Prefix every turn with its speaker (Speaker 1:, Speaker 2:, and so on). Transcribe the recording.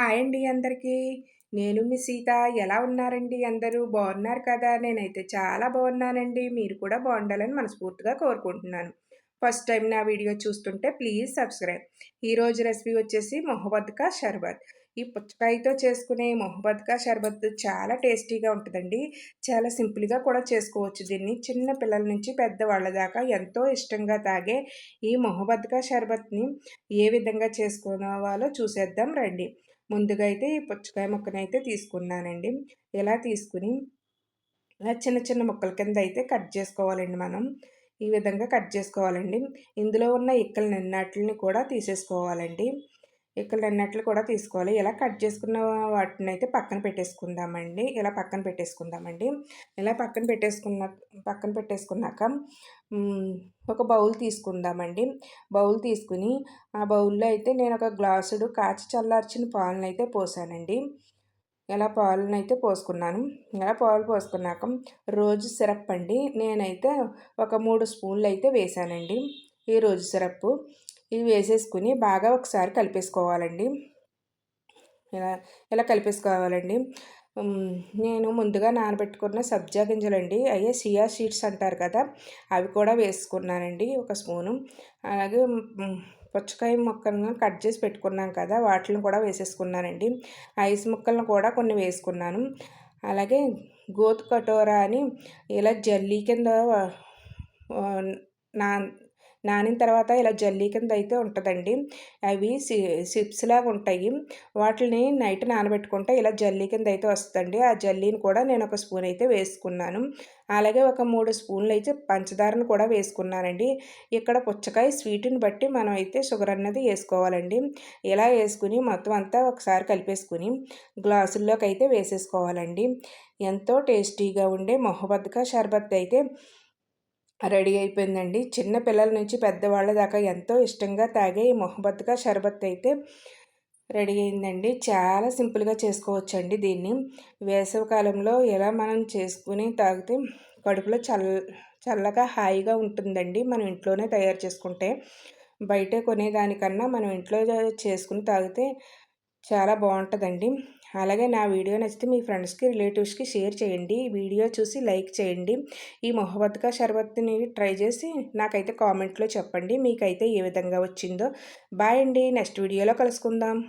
Speaker 1: Hi అండి అందరికీ. నేను మీ సీత. ఎలా ఉన్నారండి అందరూ? బాగున్నారు కదా! నేనైతే చాలా బాగున్నానండి. మీరు కూడా బాగుండాలని మనస్ఫూర్తిగా కోరుకుంటున్నాను. ఫస్ట్ టైమ్ నా వీడియో చూస్తుంటే ప్లీజ్ సబ్స్క్రైబ్. ఈరోజు రెసిపీ వచ్చేసి మొహబత్ కా షర్బత్. ఈ పుచ్చకాయతో చేసుకునే మొహబత్ కా షర్బత్ చాలా టేస్టీగా ఉంటదండి. చాలా సింపుల్‌గా కూడా చేసుకోవచ్చు దీన్ని. చిన్న పిల్లల నుంచి పెద్దవాళ్ళ దాకా ఎంతో ఇష్టంగా తాగే ఈ మొహబత్ కా షర్బత్‌ని ఏ విధంగా చేసుకోవాలో చూసేద్దాం రండి. ముందుగా అయితే ఈ పుచ్చకాయ ముక్కనైతే తీసుకున్నానండి. ఇలా తీసుకొని చిన్న చిన్న ముక్కల కింద అయితే కట్ చేసుకోవాలండి మనం. ఈ విధంగా కట్ చేసుకోవాలండి. ఇందులో ఉన్న ఇక్కలనన్నిటిని కూడా తీసేసుకోవాలండి. ఇక్కలనన్నిటిని కూడా తీసుకోవాలి. ఇలా కట్ చేసుకున్న వాటినైతే పక్కన పెట్టేసుకుందామండి. ఇలా పక్కన పెట్టేసుకుందామండి. ఇలా పక్కన పెట్టేసుకున్నాక హ్మ్, ఒక బౌల్ తీసుకుందామండి. బౌల్ తీసుకొని ఆ బౌల్‌లో అయితే నేను ఒక గ్లాసుడు కాచి చల్లార్చిన పాలనైతే పోసానండి. ఇలా పాలనైతే పోసుకున్నాను. ఇలా పాలు పోసుకున్నాక రోజు సిరప్ అండి. నేనైతే ఒక 3 స్పూన్లు అయితే వేసానండి. ఈ రోజు సిరప్పు. ఇవి వేసేసుకొని బాగా ఒకసారి కలిపేసుకోవాలండి. ఇలా ఇలా కలిపేసుకోవాలండి. హ్మ్. నేను ముందుగా నానబెట్టుకున్న సబ్జా గింజలండి. అయ్యే చియా సీడ్స్ అంటారు కదా! అవి కూడా వేసుకున్నానండి ఒక స్పూను. అలాగే పుచ్చకాయ ముక్కలను కట్ చేసి పెట్టుకున్నాం కదా! వాటిని కూడా వేసేసుకున్నానండి. ఐస్ ముక్కలను కూడా కొన్ని వేసుకున్నాను. అలాగే గోతు కటోరా అని ఇలా జల్లీ కింద ఆహ్, నా నానిన తర్వాత ఇలా జల్లీ కింద అయితే ఉంటదండి. అవి చిప్స్‌లాగా ఉంటాయి. వాటిల్ని నైట్ నానబెట్టుకుంటే ఇలా జల్లీ కింద అయితే వస్తదండి. ఆ జల్లీని కూడా నేను ఒక స్పూన్ అయితే వేసుకున్నాను. అలాగే ఒక 3 స్పూన్లు అయితే పంచదారను కూడా వేసుకున్నానండి. ఇక్కడ పుచ్చకాయ స్వీటుని బట్టి మనం అయితే షుగర్ అన్నది ఏసుకోవాలండి. ఇలా ఏసుకొని మొత్తం అంతా ఒకసారి కలిపేసుకొని గ్లాసుల్లోకి అయితే వేసేసుకోవాలండి. ఎంతో టేస్టీగా ఉండే మొహబత్ కా షర్బత్ అయితే రెడీ అయిపోయిందండి. చిన్న పిల్లల నుంచి పెద్దవాళ్ళ దాకా ఎంతో ఇష్టంగా తాగే ఈ మొహబత్ కా షర్బత్ అయితే రెడీ అయిందండి. చాలా సింపుల్‌గా చేసుకోవచ్చండి దీన్ని. వేసవి కాలంలో ఇలా మనం చేసుకొని తాగితే కడుపులో చల్లగా హాయిగా ఉంటుందండి. మనం ఇంట్లోనే తయారు చేసుకుంటే. బయట కొనేదానికన్నా మనం ఇంట్లో చేసుకొని తాగితే చాలా బావుంటదండి. అలాగే నా వీడియో నచ్చితే మీ ఫ్రెండ్స్‌కి, రిలేటివ్స్‌కి షేర్ చేయండి. ఈ వీడియో చూసి లైక్ చేయండి. ఈ మొహబత్ కా షర్బత్‌ని ట్రై చేసి నాకైతే కామెంట్‌లో చెప్పండి. మీకైతే ఏ విధంగా వచ్చిందో. బాయ్ అండి. నెక్స్ట్ వీడియోలో కలుసుకుందాం.